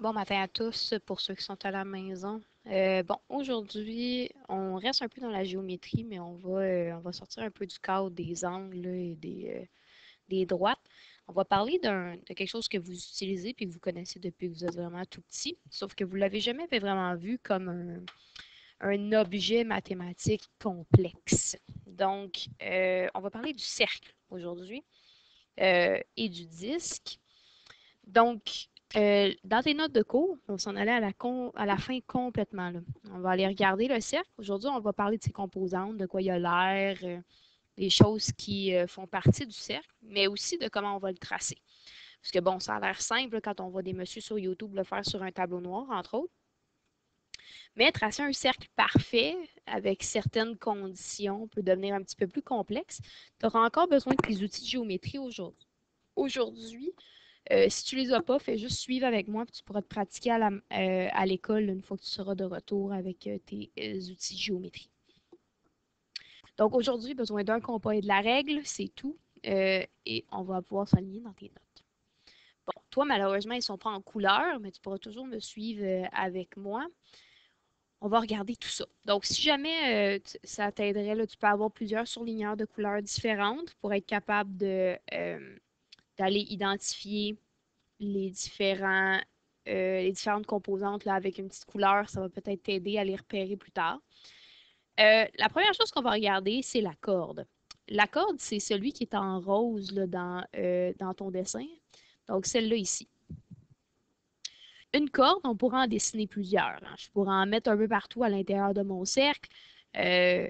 Bon matin à tous pour ceux qui sont à la maison. Bon, aujourd'hui, on reste un peu dans la géométrie, mais on va sortir un peu du cadre des angles là, et des droites. On va parler de quelque chose que vous utilisez puis que vous connaissez depuis que vous êtes vraiment tout petit, sauf que vous ne l'avez jamais vraiment vu comme un objet mathématique complexe. Donc, on va parler du cercle aujourd'hui et du disque. Donc, dans tes notes de cours, on s'en allait à la fin complètement, là. On va aller regarder le cercle. Aujourd'hui, on va parler de ses composantes, de quoi il a l'air, les choses qui font partie du cercle, mais aussi de comment on va le tracer. Parce que bon, ça a l'air simple là, quand on voit des messieurs sur YouTube le faire sur un tableau noir, entre autres. Mais tracer un cercle parfait avec certaines conditions peut devenir un petit peu plus complexe. Tu auras encore besoin de tes outils de géométrie aujourd'hui. Aujourd'hui, si tu les as pas, fais juste suivre avec moi, puis tu pourras te pratiquer à l'école une fois que tu seras de retour avec tes outils de géométrie. Donc aujourd'hui, besoin d'un compas et de la règle, c'est tout. Et on va pouvoir s'aligner dans tes notes. Bon, toi, malheureusement, ils ne sont pas en couleur, mais tu pourras toujours me suivre avec moi. On va regarder tout ça. Donc, si jamais ça t'aiderait, là, tu peux avoir plusieurs surligneurs de couleurs différentes pour être capable d'aller identifier les les différentes composantes là, avec une petite couleur. Ça va peut-être t'aider à les repérer plus tard. La première chose qu'on va regarder, c'est la corde. La corde, c'est celui qui est en rose là, dans ton dessin. Donc, celle-là ici. Une corde, on pourra en dessiner plusieurs, hein. Je pourrais en mettre un peu partout à l'intérieur de mon cercle. Euh,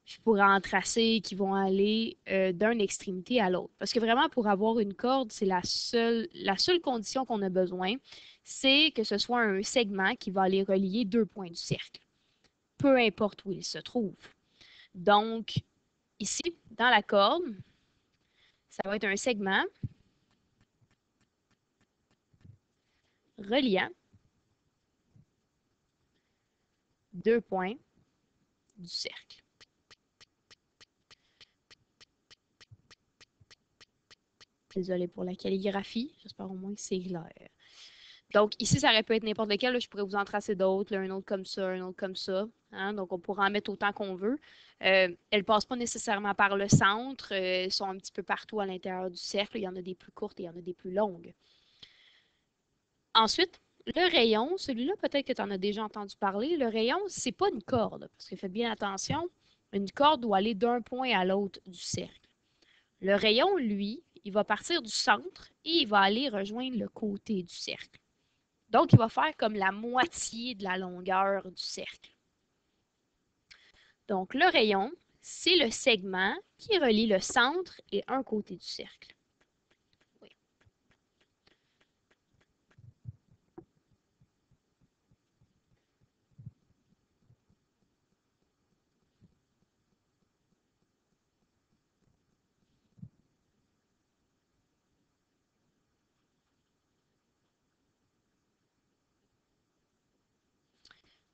je pourrais en tracer qui vont aller d'une extrémité à l'autre. Parce que vraiment, pour avoir une corde, c'est la seule condition qu'on a besoin, c'est que ce soit un segment qui va aller relier deux points du cercle, peu importe où il se trouve. Donc, ici, dans la corde, ça va être un segment reliant deux points du cercle. Désolée pour la calligraphie, j'espère au moins que c'est clair. Donc, ici, ça aurait pu être n'importe lequel. Là, je pourrais vous en tracer d'autres, là, un autre comme ça, un autre comme ça, hein. Donc, on pourra en mettre autant qu'on veut. Elles ne passent pas nécessairement par le centre. Elles sont un petit peu partout à l'intérieur du cercle. Il y en a des plus courtes et il y en a des plus longues. Ensuite, le rayon, celui-là, peut-être que tu en as déjà entendu parler. Le rayon, c'est pas une corde, parce que faites bien attention, une corde doit aller d'un point à l'autre du cercle. Le rayon, lui, il va partir du centre et il va aller rejoindre le côté du cercle. Donc, il va faire comme la moitié de la longueur du cercle. Donc, le rayon, c'est le segment qui relie le centre et un côté du cercle. Oui,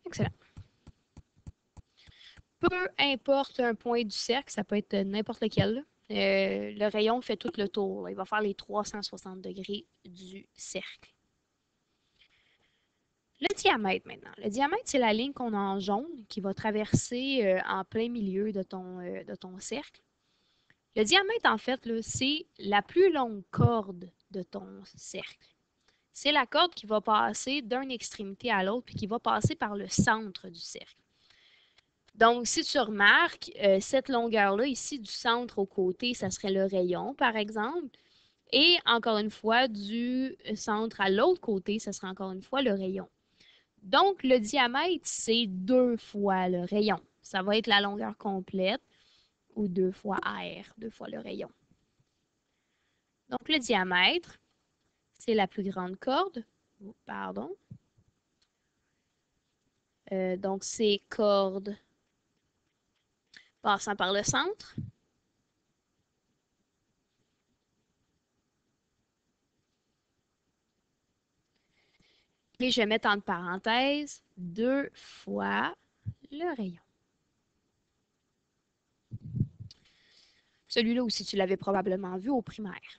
excellent. Peu importe un point du cercle, ça peut être n'importe lequel. Le rayon fait tout le tour. Il va faire les 360 degrés du cercle. Le diamètre maintenant. Le diamètre, c'est la ligne qu'on a en jaune qui va traverser en plein milieu de ton cercle. Le diamètre, en fait, c'est la plus longue corde de ton cercle. C'est la corde qui va passer d'une extrémité à l'autre puis qui va passer par le centre du cercle. Donc, si tu remarques, cette longueur-là, ici, du centre au côté, ça serait le rayon, par exemple. Et encore une fois, du centre à l'autre côté, ça serait encore une fois le rayon. Donc, le diamètre, c'est deux fois le rayon. Ça va être la longueur complète ou deux fois R, deux fois le rayon. Donc, le diamètre, c'est la plus grande corde. Oh, pardon. Donc, c'est corde passant par le centre. Et je vais mettre entre parenthèses deux fois le rayon. Celui-là aussi, tu l'avais probablement vu au primaire.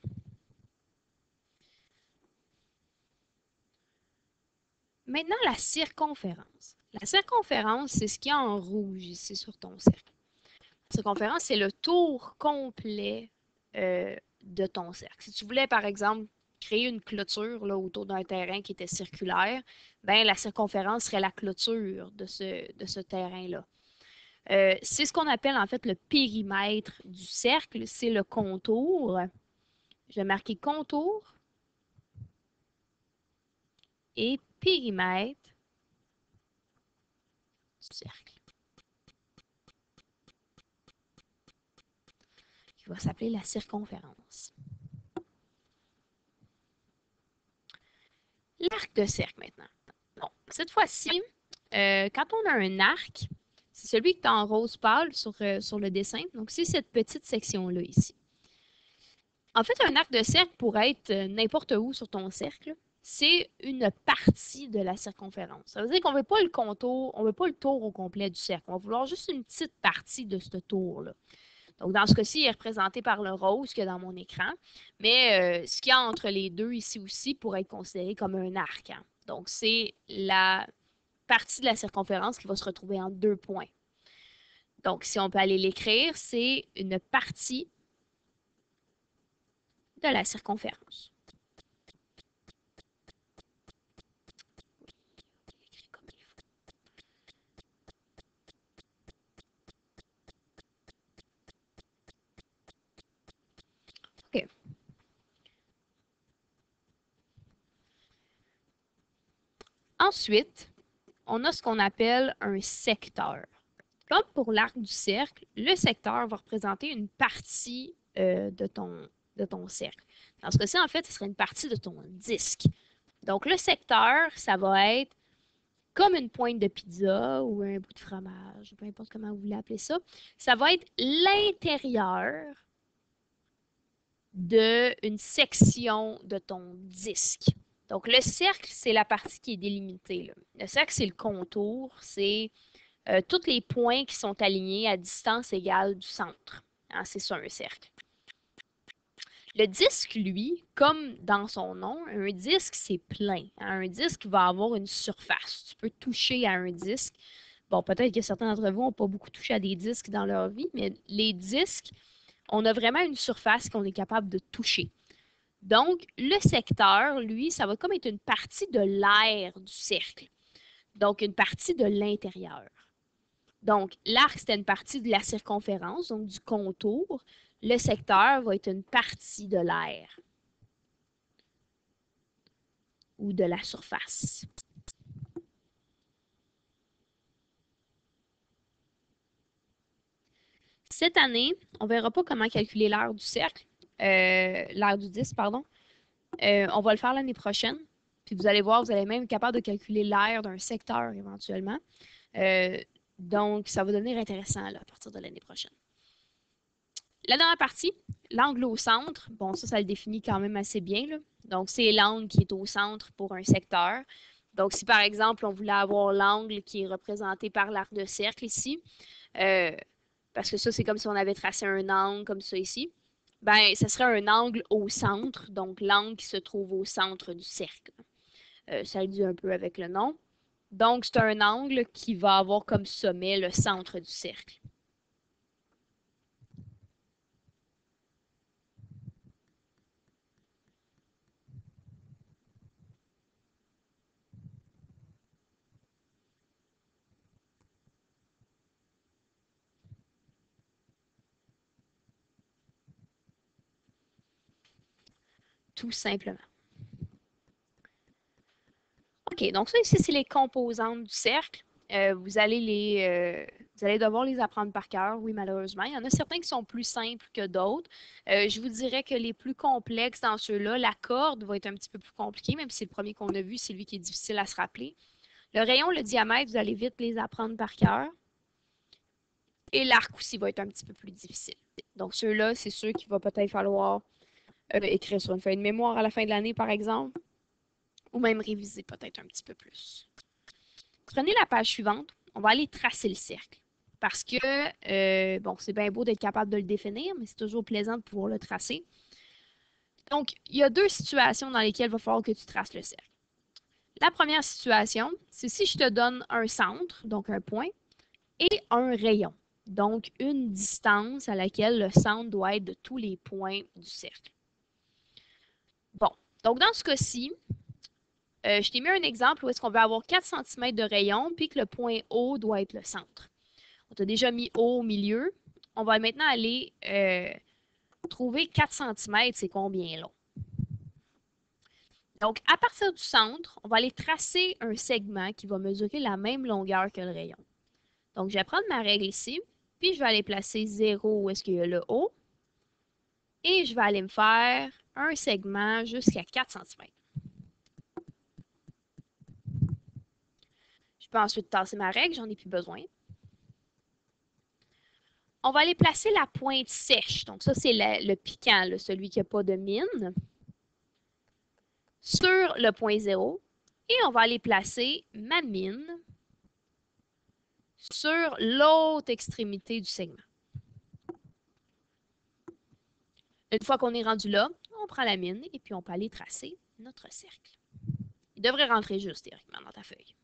maintenant, la circonférence. La circonférence, c'est ce qu'il y a en rouge ici sur ton cercle. La circonférence, c'est le tour complet de ton cercle. Si tu voulais, par exemple, créer une clôture là, autour d'un terrain qui était circulaire, ben, la circonférence serait la clôture de ce terrain-là. C'est ce qu'on appelle en fait le périmètre du cercle, c'est le contour. Je vais marquer contour et périmètre du cercle, qui va s'appeler la circonférence. L'arc de cercle maintenant. Bon, cette fois-ci, quand on a un arc, c'est celui qui est en rose pâle sur le dessin. Donc, c'est cette petite section-là ici. En fait, un arc de cercle pourrait être n'importe où sur ton cercle. C'est une partie de la circonférence. Ça veut dire qu'on ne veut pas le contour, on ne veut pas le tour au complet du cercle. On va vouloir juste une petite partie de ce tour-là. Donc, dans ce cas-ci, il est représenté par le rose qu'il y a dans mon écran. Mais ce qu'il y a entre les deux ici aussi pourrait être considéré comme un arc. Hein. Donc, c'est la partie de la circonférence qui va se retrouver en 2 points. Donc, si on peut aller l'écrire, c'est une partie de la circonférence. OK. Ensuite, on a ce qu'on appelle un secteur. Comme pour l'arc du cercle, le secteur va représenter une partie de ton cercle. Dans ce cas-ci, en fait, ce serait une partie de ton disque. Donc, le secteur, ça va être comme une pointe de pizza ou un bout de fromage, peu importe comment vous voulez appeler ça. Ça va être l'intérieur d'une section de ton disque. Donc, le cercle, c'est la partie qui est délimitée. Là. Le cercle, c'est le contour, c'est tous les points qui sont alignés à distance égale du centre. Hein, c'est ça un cercle. Le disque, lui, comme dans son nom, un disque, c'est plein. Hein, un disque va avoir une surface. Tu peux toucher à un disque. Bon, peut-être que certains d'entre vous n'ont pas beaucoup touché à des disques dans leur vie, mais les disques, on a vraiment une surface qu'on est capable de toucher. Donc, le secteur, lui, ça va comme être une partie de l'air du cercle. Donc, une partie de l'intérieur. Donc, l'arc, c'était une partie de la circonférence, donc du contour. Le secteur va être une partie de l'air ou de la surface. Cette année, on ne verra pas comment calculer l'aire du cercle, l'aire du disque, pardon. On va le faire l'année prochaine. Puis vous allez voir, vous allez même être capable de calculer l'aire d'un secteur éventuellement. Donc, ça va devenir intéressant là, à partir de l'année prochaine. La dernière partie, l'angle au centre, bon, ça le définit quand même assez bien. Là. Donc, c'est l'angle qui est au centre pour un secteur. Donc, si par exemple, on voulait avoir l'angle qui est représenté par l'arc de cercle ici, parce que ça, c'est comme si on avait tracé un angle comme ça ici, ben, ce serait un angle au centre, donc l'angle qui se trouve au centre du cercle. Ça le dit un peu avec le nom. Donc, c'est un angle qui va avoir comme sommet le centre du cercle. Tout simplement. OK, donc ça ici, c'est les composantes du cercle. Vous allez devoir les apprendre par cœur, oui, malheureusement. Il y en a certains qui sont plus simples que d'autres. Je vous dirais que les plus complexes dans ceux-là, la corde va être un petit peu plus compliquée, même si c'est le premier qu'on a vu, c'est lui qui est difficile à se rappeler. Le rayon, le diamètre, vous allez vite les apprendre par cœur. Et l'arc aussi va être un petit peu plus difficile. Donc ceux-là, c'est ceux qu'il va peut-être falloir écrire sur une feuille de mémoire à la fin de l'année, par exemple, ou même réviser peut-être un petit peu plus. Prenez la page suivante, on va aller tracer le cercle. Parce que, bon, c'est bien beau d'être capable de le définir, mais c'est toujours plaisant de pouvoir le tracer. Donc, il y a deux situations dans lesquelles il va falloir que tu traces le cercle. La première situation, c'est si je te donne un centre, donc un point, et un rayon, donc une distance à laquelle le centre doit être de tous les points du cercle. Bon, donc dans ce cas-ci, je t'ai mis un exemple où est-ce qu'on veut avoir 4 cm de rayon, puis que le point O doit être le centre. On t'a déjà mis O au milieu. On va maintenant aller trouver 4 cm, c'est combien long. Donc, à partir du centre, on va aller tracer un segment qui va mesurer la même longueur que le rayon. Donc, je vais prendre ma règle ici, puis je vais aller placer 0 où est-ce qu'il y a le O, et je vais aller me faire un segment jusqu'à 4 cm. Je peux ensuite tasser ma règle, j'en ai plus besoin. On va aller placer la pointe sèche. Donc, ça, c'est le piquant, là, celui qui n'a pas de mine, sur le point 0. Et on va aller placer ma mine sur l'autre extrémité du segment. Une fois qu'on est rendu là, on prend la mine et puis on peut aller tracer notre cercle. Il devrait rentrer juste, théoriquement, dans ta feuille.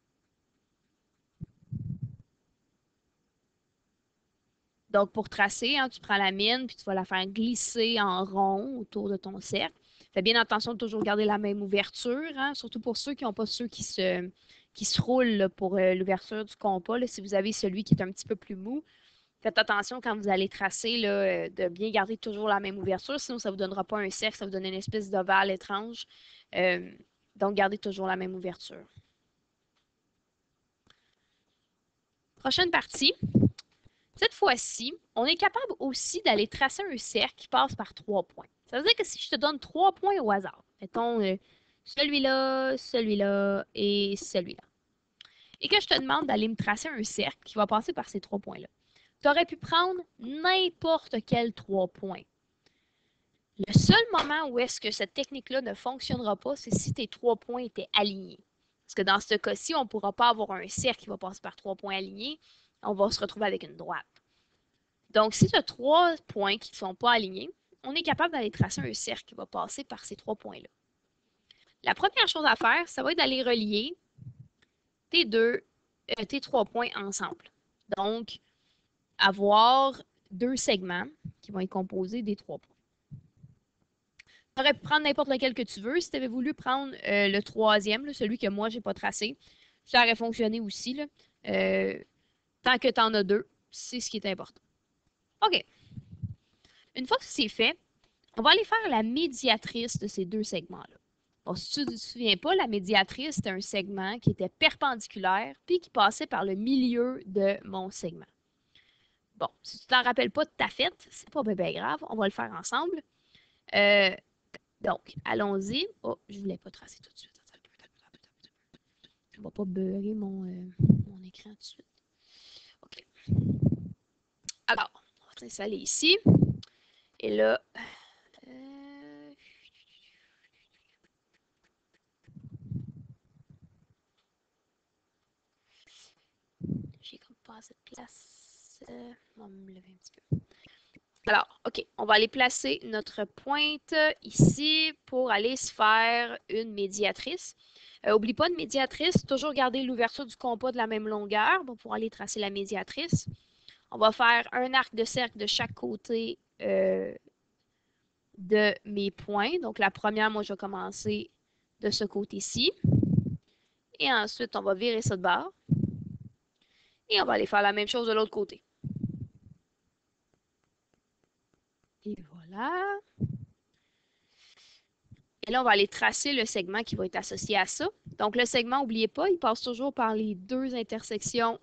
Donc, pour tracer, hein, tu prends la mine puis tu vas la faire glisser en rond autour de ton cercle. Fais bien attention de toujours garder la même ouverture, hein, surtout pour ceux qui n'ont pas ceux qui se roulent là, pour l'ouverture du compas. Là, si vous avez celui qui est un petit peu plus mou, faites attention quand vous allez tracer là, de bien garder toujours la même ouverture, sinon ça ne vous donnera pas un cercle, ça vous donne une espèce d'ovale étrange. Donc, gardez toujours la même ouverture. Prochaine partie. Cette fois-ci, on est capable aussi d'aller tracer un cercle qui passe par 3 points. Ça veut dire que si je te donne 3 points au hasard, mettons celui-là, celui-là et celui-là, et que je te demande d'aller me tracer un cercle qui va passer par ces 3 points-là, tu aurais pu prendre n'importe quel 3 points. Le seul moment où est-ce que cette technique-là ne fonctionnera pas, c'est si tes 3 points étaient alignés. Parce que dans ce cas-ci, on ne pourra pas avoir un cercle qui va passer par 3 points alignés. On va se retrouver avec une droite. Donc, si tu as 3 points qui ne sont pas alignés, on est capable d'aller tracer un cercle qui va passer par ces 3 points-là. La première chose à faire, ça va être d'aller relier tes 3 points ensemble. Donc, avoir 2 segments qui vont être composés des 3 points. Tu aurais pu prendre n'importe lequel que tu veux. Si tu avais voulu prendre le troisième, là, celui que moi, je n'ai pas tracé, ça aurait fonctionné aussi. Là. Tant que tu en as 2, c'est ce qui est important. OK. Une fois que c'est fait, on va aller faire la médiatrice de ces 2 segments-là. Bon, si tu ne te souviens pas, la médiatrice, c'était un segment qui était perpendiculaire puis qui passait par le milieu de mon segment. Bon, si tu ne t'en rappelles pas de ta fête, c'est pas bien grave, on va le faire ensemble. Donc, allons-y. Oh, je ne voulais pas tracer tout de suite. Je ne vais pas beurrer mon écran tout de suite. OK. Alors, on va s'installer ici. Et là, j'ai comme pas assez de place. On va me lever un petit peu. Alors, OK, on va aller placer notre pointe ici pour aller se faire une médiatrice. Oublie pas de médiatrice, toujours garder l'ouverture du compas de la même longueur pour aller tracer la médiatrice. On va faire un arc de cercle de chaque côté de mes points. Donc, la première, moi, je vais commencer de ce côté-ci. Et ensuite, on va virer ça de bord. Et on va aller faire la même chose de l'autre côté. Et voilà. Et là, on va aller tracer le segment qui va être associé à ça. Donc, le segment, n'oubliez pas, il passe toujours par les 2 intersections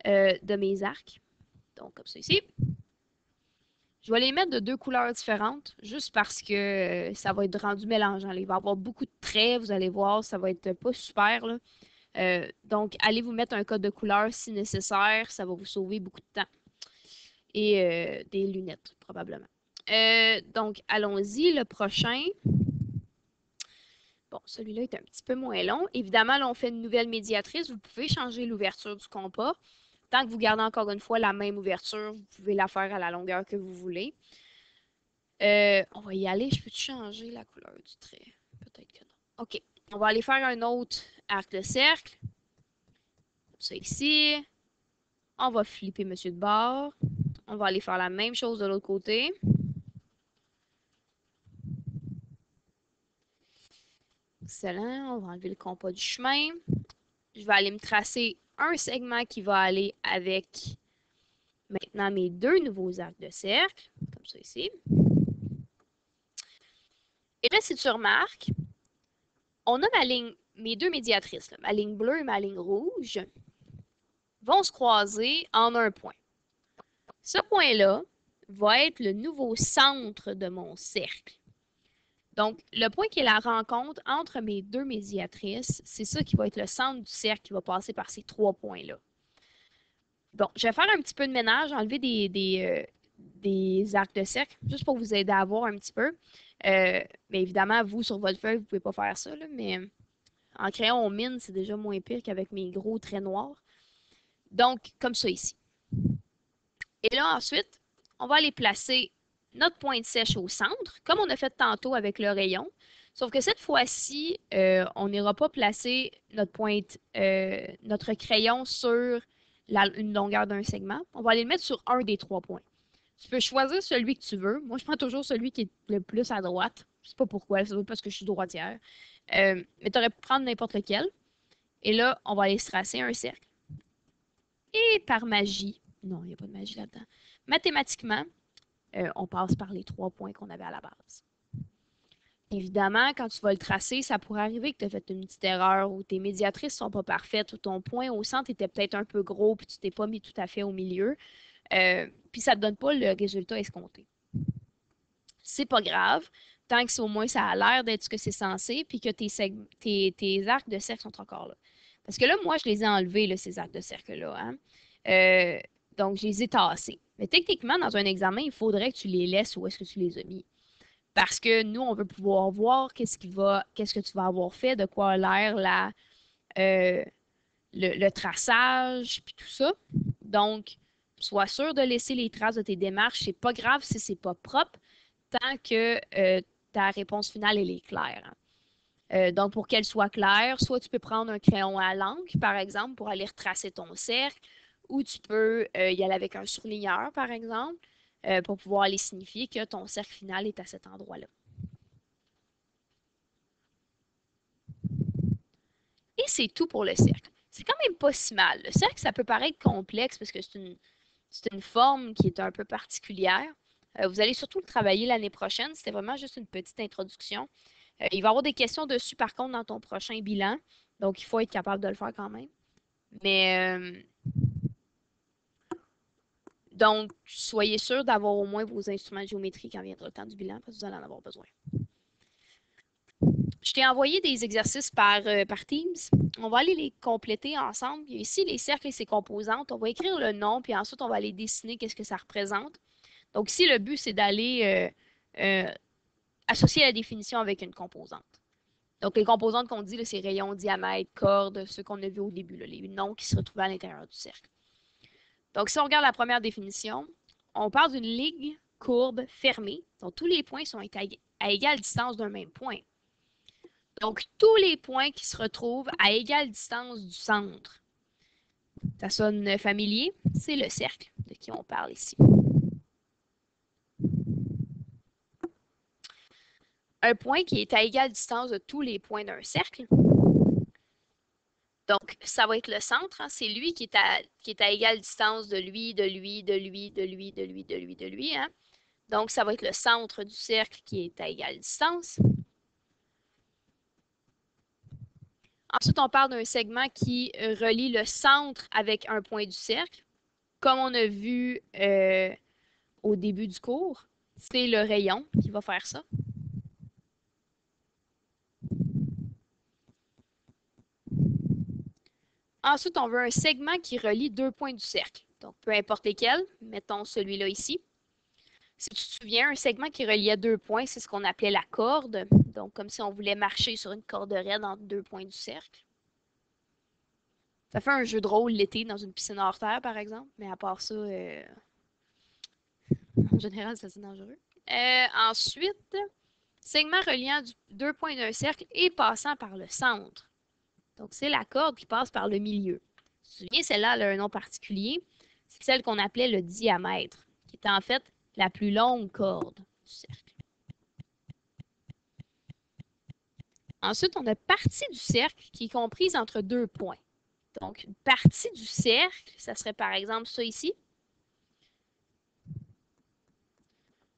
de mes arcs. Donc, comme ça ici. Je vais les mettre de 2 couleurs différentes, juste parce que ça va être rendu mélangeant. Il va y avoir beaucoup de traits, vous allez voir, ça va être pas super. Là. Donc, allez vous mettre un code de couleur si nécessaire, ça va vous sauver beaucoup de temps. Et des lunettes, probablement. Donc, allons-y, le prochain. Bon, celui-là est un petit peu moins long. Évidemment, là, on fait une nouvelle médiatrice. Vous pouvez changer l'ouverture du compas. Tant que vous gardez encore une fois la même ouverture, vous pouvez la faire à la longueur que vous voulez. On va y aller. Je peux changer la couleur du trait? Peut-être que non. OK. On va aller faire un autre arc de cercle. Ça ici. On va flipper monsieur de bord. On va aller faire la même chose de l'autre côté. Excellent. On va enlever le compas du chemin. Je vais aller me tracer un segment qui va aller avec maintenant mes deux nouveaux arcs de cercle, comme ça ici. Et là, si tu remarques, on a mes deux médiatrices, là, ma ligne bleue et ma ligne rouge, vont se croiser en un point. Ce point-là va être le nouveau centre de mon cercle. Donc, le point qui est la rencontre entre mes deux médiatrices, c'est ça qui va être le centre du cercle qui va passer par ces trois points-là. Bon, je vais faire un petit peu de ménage, enlever des arcs de cercle, juste pour vous aider à voir un petit peu. Mais évidemment, vous, sur votre feuille, vous ne pouvez pas faire ça, là, mais en crayon mine, c'est déjà moins pire qu'avec mes gros traits noirs. Donc, comme ça ici. Et là, ensuite, on va aller placer notre pointe sèche au centre, comme on a fait tantôt avec le rayon. Sauf que cette fois-ci, on n'ira pas placer notre crayon sur une longueur d'un segment. On va aller le mettre sur un des trois points. Tu peux choisir celui que tu veux. Moi, je prends toujours celui qui est le plus à droite. Je ne sais pas pourquoi, c'est parce que je suis droitière. Mais tu aurais pu prendre n'importe lequel. Et là, on va aller se tracer un cercle. Et par magie, non, il n'y a pas de magie là-dedans. Mathématiquement, on passe par les trois points qu'on avait à la base. Évidemment, quand tu vas le tracer, ça pourrait arriver que tu as fait une petite erreur ou tes médiatrices ne sont pas parfaites ou ton point au centre était peut-être un peu gros puis tu t'es pas mis tout à fait au milieu. Puis ça ne te donne pas le résultat escompté. C'est pas grave, tant que au moins ça a l'air d'être ce que c'est censé puis que tes arcs de cercle sont encore là. Parce que là, moi, je les ai enlevés, là, ces arcs de cercle-là. Hein? Donc, je les ai tassés. Mais techniquement, dans un examen, il faudrait que tu les laisses où est-ce que tu les as mis. Parce que nous, on veut pouvoir voir qu'est-ce que tu vas avoir fait, de quoi a l'air le traçage, puis tout ça. Donc, sois sûr de laisser les traces de tes démarches. C'est pas grave si c'est pas propre, tant que ta réponse finale, elle est claire. Donc, pour qu'elle soit claire, soit tu peux prendre un crayon à l'encre, par exemple, pour aller retracer ton cercle, ou tu peux y aller avec un surligneur, par exemple, pour pouvoir aller signifier que ton cercle final est à cet endroit-là. Et c'est tout pour le cercle. C'est quand même pas si mal. Le cercle, ça peut paraître complexe parce que c'est une forme qui est un peu particulière. Vous allez surtout le travailler l'année prochaine. C'était vraiment juste une petite introduction. Il va y avoir des questions dessus, par contre, dans ton prochain bilan. Donc, il faut être capable de le faire quand même. Mais, donc, soyez sûr d'avoir au moins vos instruments de géométrie quand viendra le temps du bilan, parce que vous allez en avoir besoin. Je t'ai envoyé des exercices par Teams. On va aller les compléter ensemble. Il y a ici les cercles et ses composantes. On va écrire le nom, puis ensuite, on va aller dessiner qu'est-ce que ça représente. Donc, ici, le but, c'est d'aller associer la définition avec une composante. Donc, les composantes qu'on dit, c'est rayons, diamètre, cordes, ceux qu'on a vus au début, là, les noms qui se retrouvaient à l'intérieur du cercle. Donc, si on regarde la première définition, on parle d'une ligne courbe fermée. Donc, tous les points sont à égale distance d'un même point. Donc, tous les points qui se retrouvent à égale distance du centre. Ça sonne familier? C'est le cercle de qui on parle ici. Un point qui est à égale distance de tous les points d'un cercle. Donc, ça va être le centre. Hein? C'est lui qui est à égale distance de lui, de lui, de lui, de lui, de lui, de lui, de lui. Hein? Donc, ça va être le centre du cercle qui est à égale distance. Ensuite, on parle d'un segment qui relie le centre avec un point du cercle. Comme on a vu au début du cours, c'est le rayon qui va faire ça. Ensuite, on veut un segment qui relie deux points du cercle. Donc, peu importe lesquels, mettons celui-là ici. Si tu te souviens, un segment qui reliait deux points, c'est ce qu'on appelait la corde. Donc, comme si on voulait marcher sur une corde raide entre deux points du cercle. Ça fait un jeu de rôle l'été dans une piscine hors terre, par exemple. Mais à part ça, en général, c'est assez dangereux. Ensuite, segment reliant deux points d'un cercle et passant par le centre. Donc, c'est la corde qui passe par le milieu. Tu te souviens, celle-là, elle a un nom particulier. C'est celle qu'on appelait le diamètre, qui est en fait la plus longue corde du cercle. Ensuite, on a partie du cercle qui est comprise entre deux points. Donc, une partie du cercle, ça serait par exemple ça ici.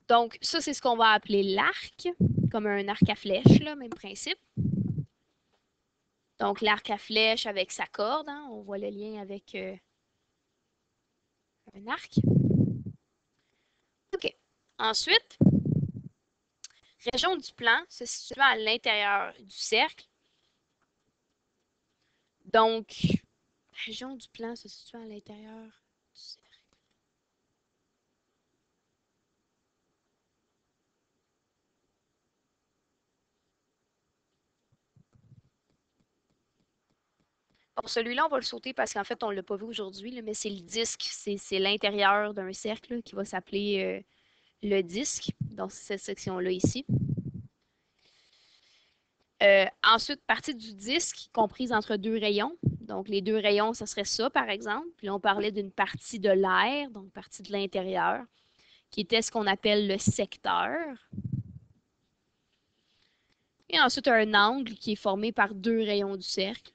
Donc, ça, c'est ce qu'on va appeler l'arc, comme un arc à flèche, là, même principe. Donc, l'arc à flèche avec sa corde, hein, on voit le lien avec un arc. OK. Ensuite, région du plan se situe à l'intérieur du cercle. Donc, région du plan se situe à l'intérieur du cercle. Bon, celui-là, on va le sauter parce qu'en fait, on ne l'a pas vu aujourd'hui, mais c'est le disque. C'est l'intérieur d'un cercle là, qui va s'appeler le disque, dans cette section-là ici. Ensuite, partie du disque comprise entre deux rayons. Donc, les deux rayons, ça serait ça, par exemple. Puis là, on parlait d'une partie de l'air, donc partie de l'intérieur, qui était ce qu'on appelle le secteur. Et ensuite, un angle qui est formé par deux rayons du cercle.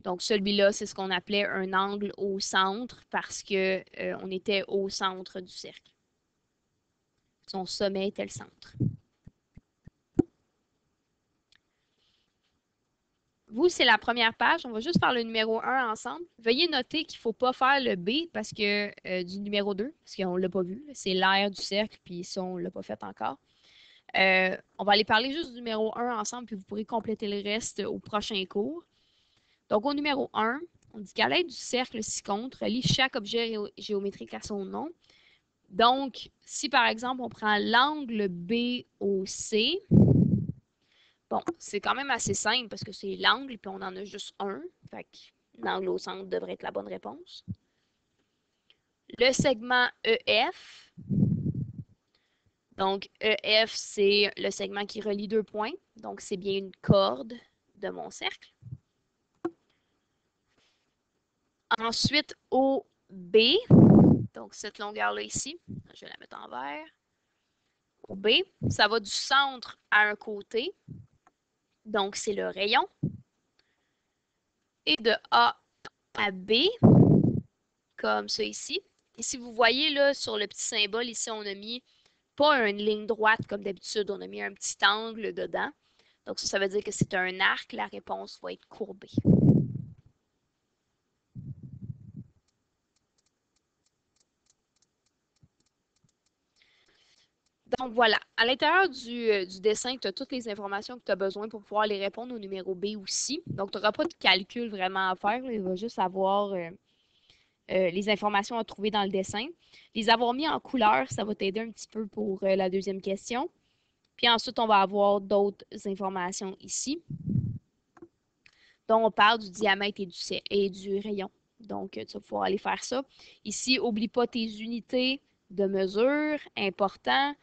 Donc, celui-là, c'est ce qu'on appelait un angle au centre parce que on était au centre du cercle. Son sommet était le centre. Vous, c'est la première page. On va juste faire le numéro 1 ensemble. Veuillez noter qu'il ne faut pas faire le B parce que du numéro 2, parce qu'on ne l'a pas vu. C'est l'aire du cercle, puis ça, on ne l'a pas fait encore. On va aller parler juste du numéro 1 ensemble, puis vous pourrez compléter le reste au prochain cours. Donc, au numéro 1, on dit qu'à l'aide du cercle ci-contre, relie chaque objet géométrique à son nom. Donc, si par exemple, on prend l'angle BOC, bon, c'est quand même assez simple parce que c'est l'angle, puis on en a juste un. Fait que l'angle au centre devrait être la bonne réponse. Le segment EF. Donc, EF, c'est le segment qui relie deux points. Donc, c'est bien une corde de mon cercle. Ensuite, OB. Donc, cette longueur-là ici. Je vais la mettre en vert. OB, ça va du centre à un côté. Donc, c'est le rayon. Et de A à B, comme ça ici. Et si vous voyez là, sur le petit symbole, ici, on a mis pas une ligne droite comme d'habitude, on a mis un petit angle dedans. Donc, ça veut dire que c'est un arc, la réponse va être courbée. Donc, voilà. À l'intérieur du dessin, tu as toutes les informations que tu as besoin pour pouvoir les répondre au numéro B aussi. Donc, tu n'auras pas de calcul vraiment à faire. Là. Il va juste avoir les informations à trouver dans le dessin. Les avoir mis en couleur, ça va t'aider un petit peu pour la deuxième question. Puis ensuite, on va avoir d'autres informations ici. Donc, on parle du diamètre et du rayon. Donc, tu vas pouvoir aller faire ça. Ici, n'oublie pas tes unités de mesure, important.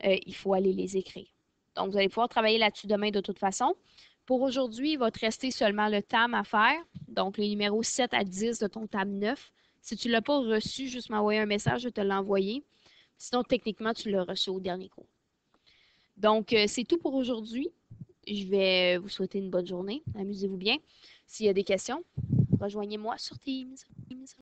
Il faut aller les écrire. Donc, vous allez pouvoir travailler là-dessus demain de toute façon. Pour aujourd'hui, il va te rester seulement le TAM à faire. Donc, les numéros 7 à 10 de ton TAM 9. Si tu ne l'as pas reçu, juste m'envoyer un message, je vais te l'envoyer. Sinon, techniquement, tu l'as reçu au dernier cours. Donc, c'est tout pour aujourd'hui. Je vais vous souhaiter une bonne journée. Amusez-vous bien. S'il y a des questions, rejoignez-moi sur Teams.